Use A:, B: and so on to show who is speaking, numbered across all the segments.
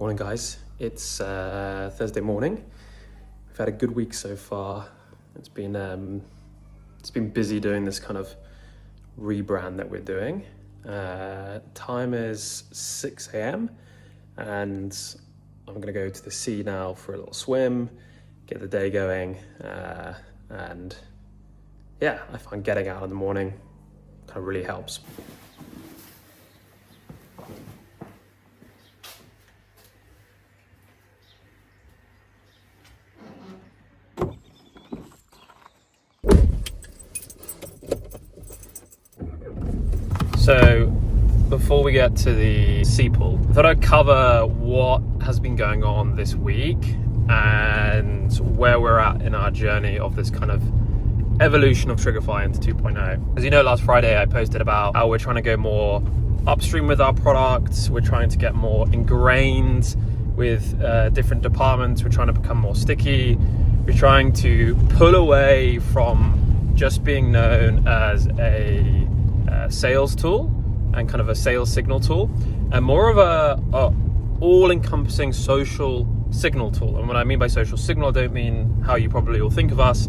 A: Morning, guys. It's Thursday morning. We've had a good week so far. It's been busy doing this kind of rebrand that we're doing. Time is 6 a.m. and I'm gonna go to the sea now for a little swim, get the day going, and yeah, I find getting out in the morning kind of really helps. So before we get to the sea pool, I thought I'd cover what has been going on this week and where we're at in our journey of this kind of evolution of Triggerfy into 2.0. As you know, last Friday I posted about how we're trying to go more upstream with our products. We're trying to get more ingrained with different departments. We're trying to become more sticky. We're trying to pull away from just being known as a sales tool and kind of a sales signal tool, and more of a all-encompassing social signal tool. And what I mean by social signal, I don't mean how you probably all think of us.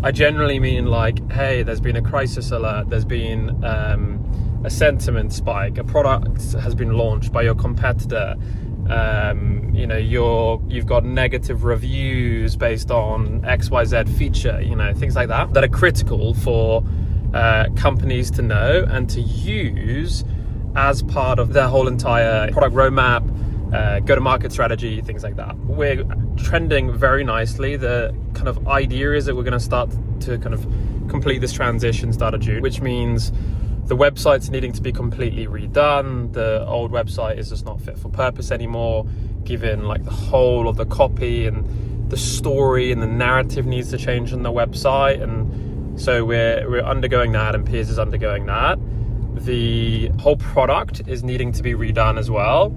A: I generally mean like, hey, there's been a crisis alert, there's been a sentiment spike, a product has been launched by your competitor, you've got negative reviews based on XYZ feature, things like that are critical for companies to know and to use as part of their whole entire product roadmap, go-to-market strategy, things like that. We're trending very nicely. The kind of idea is that we're going to start to kind of complete this transition start of June, which means the website's needing to be completely redone. The old website is just not fit for purpose anymore, given like the whole of the copy and the story and the narrative needs to change on the website. And so we're undergoing that, and Piers is undergoing that. The whole product is needing to be redone as well.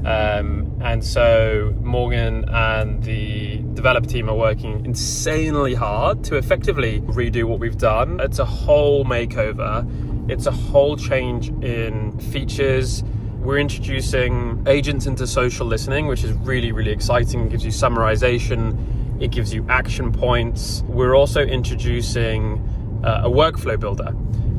A: And so Morgan and the developer team are working insanely hard to effectively redo what we've done. It's a whole makeover. It's a whole change in features. We're introducing agents into social listening, which is really, really exciting. It gives you summarization. It gives you action points. We're also introducing a workflow builder.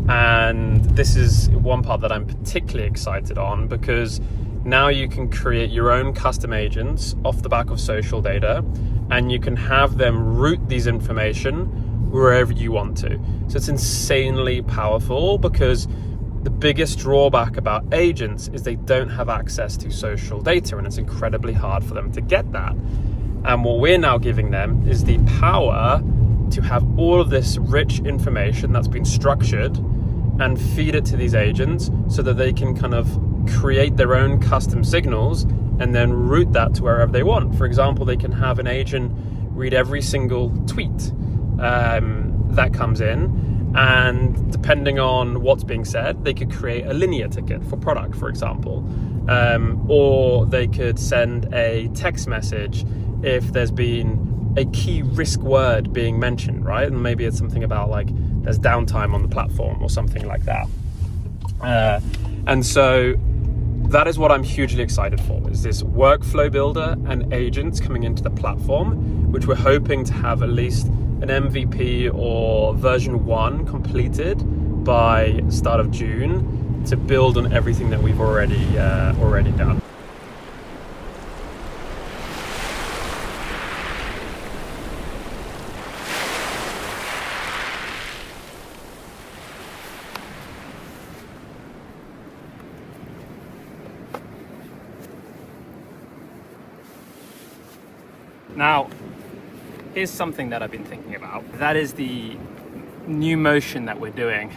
A: And this is one part that I'm particularly excited on, because now you can create your own custom agents off the back of social data, and you can have them route these information wherever you want to. So it's insanely powerful, because the biggest drawback about agents is they don't have access to social data, and it's incredibly hard for them to get that. And what we're now giving them is the power to have all of this rich information that's been structured and feed it to these agents so that they can kind of create their own custom signals and then route that to wherever they want. For example, they can have an agent read every single tweet that comes in, and depending on what's being said, they could create a linear ticket for product, for example, or they could send a text message if there's been a key risk word being mentioned, right? And maybe it's something about like there's downtime on the platform or something like that. And so that is what I'm hugely excited for, is this workflow builder and agents coming into the platform, which we're hoping to have at least an MVP or version 1 completed by start of June, to build on everything that we've already done.
B: Now, here's something that I've been thinking about. That is the new motion that we're doing.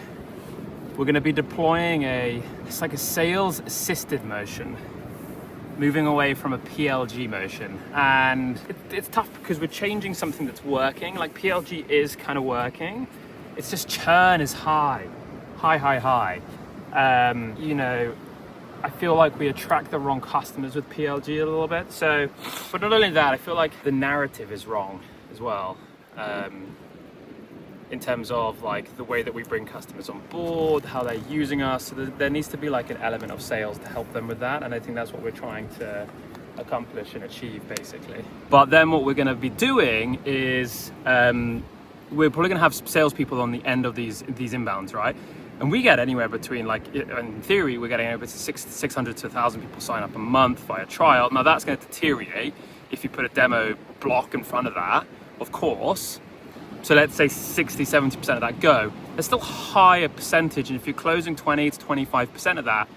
B: We're going to be deploying it's like a sales assisted motion, moving away from a PLG motion. And it's tough because we're changing something that's working. Like PLG is kind of working. It's just churn is high. I feel like we attract the wrong customers with PLG a little bit. So, but not only that, I feel like the narrative is wrong as well. In terms of like the way that we bring customers on board, how they're using us. So there needs to be like an element of sales to help them with that. And I think that's what we're trying to accomplish and achieve, basically. But then what we're going to be doing is we're probably going to have salespeople on the end of these inbounds, right? And we get anywhere between, like, in theory, we're getting over to 600 to 1,000 people sign up a month via trial. Now that's going to deteriorate if you put a demo block in front of that, of course. So let's say 60, 70% of that go. There's still a higher percentage, and if you're closing 20 to 25% of that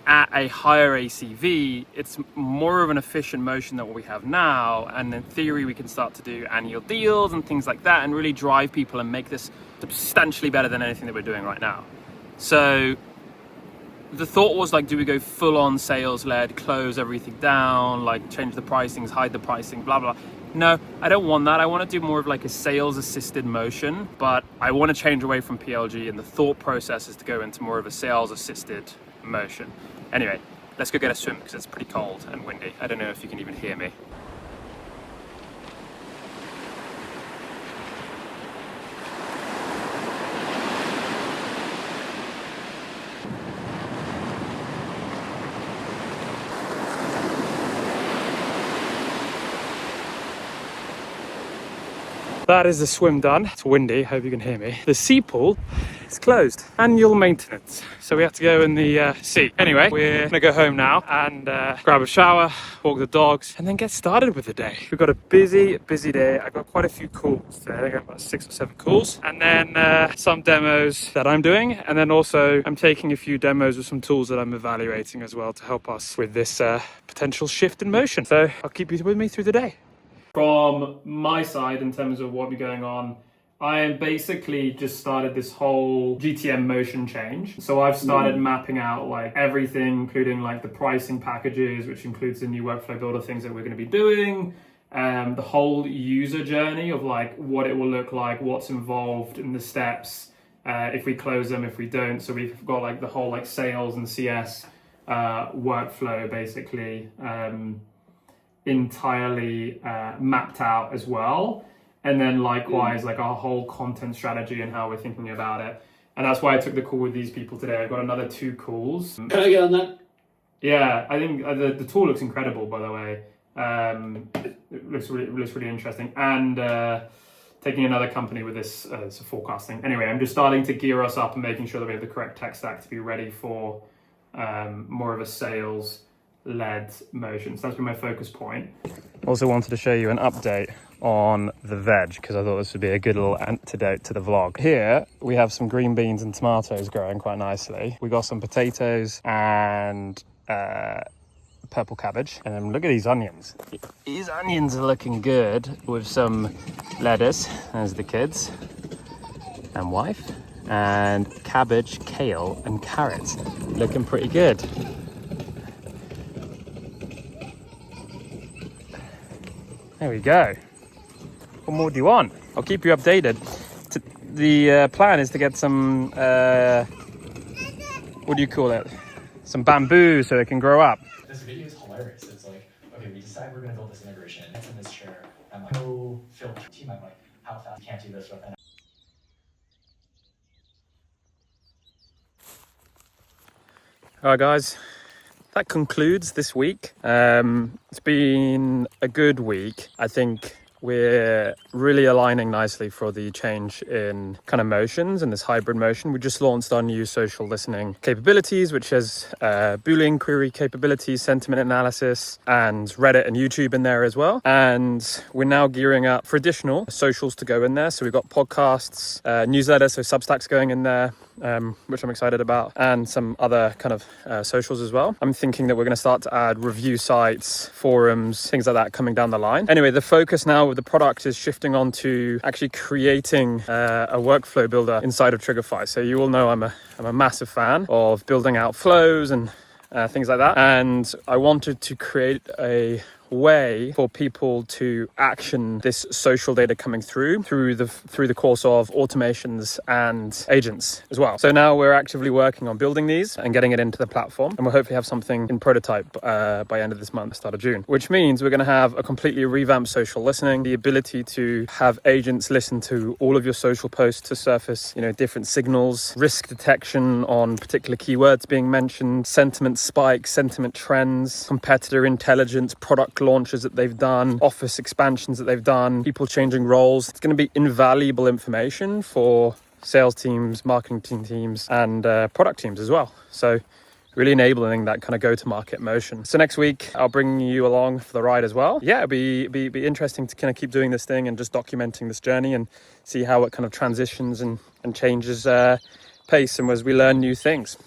B: at a higher ACV, it's more of an efficient motion than what we have now. And in theory, we can start to do annual deals and things like that and really drive people and make this substantially better than anything that we're doing right now. So the thought was, like, do we go full on sales led, close everything down, like change the pricings, hide the pricing, blah, blah. No, I don't want that. I want to do more of like a sales assisted motion, but I want to change away from PLG, and the thought process is to go into more of a sales assisted motion. Anyway, let's go get a swim because it's pretty cold and windy. I don't know if you can even hear me. That is the swim done. It's windy, hope you can hear me. The sea pool is closed, annual maintenance. So we have to go in the sea. Anyway, we're gonna go home now and grab a shower, walk the dogs, and then get started with the day. We've got a busy day. I've got quite a few calls today. I got about 6 or 7 calls, and then some demos that I'm doing. And then also I'm taking a few demos with some tools that I'm evaluating as well to help us with this potential shift in motion. So I'll keep you with me through the day. From my side, in terms of what be going on, I basically just started this whole GTM motion change. So I've started mapping out like everything, including like the pricing packages, which includes the new workflow builder things that we're going to be doing, the whole user journey of like what it will look like, what's involved in the steps, if we close them, if we don't. So we've got like the whole like sales and CS workflow basically entirely mapped out as well, and then likewise like our whole content strategy and how we're thinking about it. And that's why I took the call with these people today. I've got another 2 calls.
C: Can I get on that?
B: Yeah, I think the tool looks incredible, by the way. It looks really interesting. And taking another company with this forecasting. Anyway, I'm just starting to gear us up and making sure that we have the correct tech stack to be ready for more of a sales led motion. So that's been my focus point. Also wanted to show you an update on the veg because I thought this would be a good little antidote to the vlog. Here we have some green beans and tomatoes growing quite nicely. We got some potatoes and purple cabbage, and then look at these onions. These onions are looking good with some lettuce. There's the kids and wife, and cabbage, kale and carrots looking pretty good. There we go. What more do you want? I'll keep you updated. The plan is to get some, what do you call it? Some bamboo so it can grow up.
D: This video is hilarious. It's like, okay, we decide we're going to build this integration. It's in this chair. I'm like, no filter team. I'm like, how fast? You can't do this with an.
B: All right, guys. That concludes this week. It's been a good week. I think we're really aligning nicely for the change in kind of motions and this hybrid motion. We just launched our new social listening capabilities, which has Boolean query capabilities, sentiment analysis, and Reddit and YouTube in there as well. And we're now gearing up for additional socials to go in there. So we've got podcasts, newsletters, so Substack's going in there, which I'm excited about, and some other kind of socials as well. I'm thinking that we're going to start to add review sites, forums, things like that coming down the line. Anyway, the focus now with the product is shifting on to actually creating a workflow builder inside of Triggerfy. So you all know I'm a massive fan of building out flows and things like that. And I wanted to create a
A: way for people to action this social data coming through the course of automations and agents as well. So now we're actively working on building these and getting it into the platform, and we'll hopefully have something in prototype by end of this month, start of June, which means we're going to have a completely revamped social listening, the ability to have agents listen to all of your social posts to surface, different signals, risk detection on particular keywords being mentioned, sentiment spikes, sentiment trends, competitor intelligence, product launches that they've done, office expansions that they've done, people changing roles. It's going to be invaluable information for sales teams, marketing teams, and product teams as well. So really enabling that kind of go-to-market motion. So next week, I'll bring you along for the ride as well. Yeah, it'll be interesting to kind of keep doing this thing and just documenting this journey and see how it kind of transitions and changes pace and as we learn new things.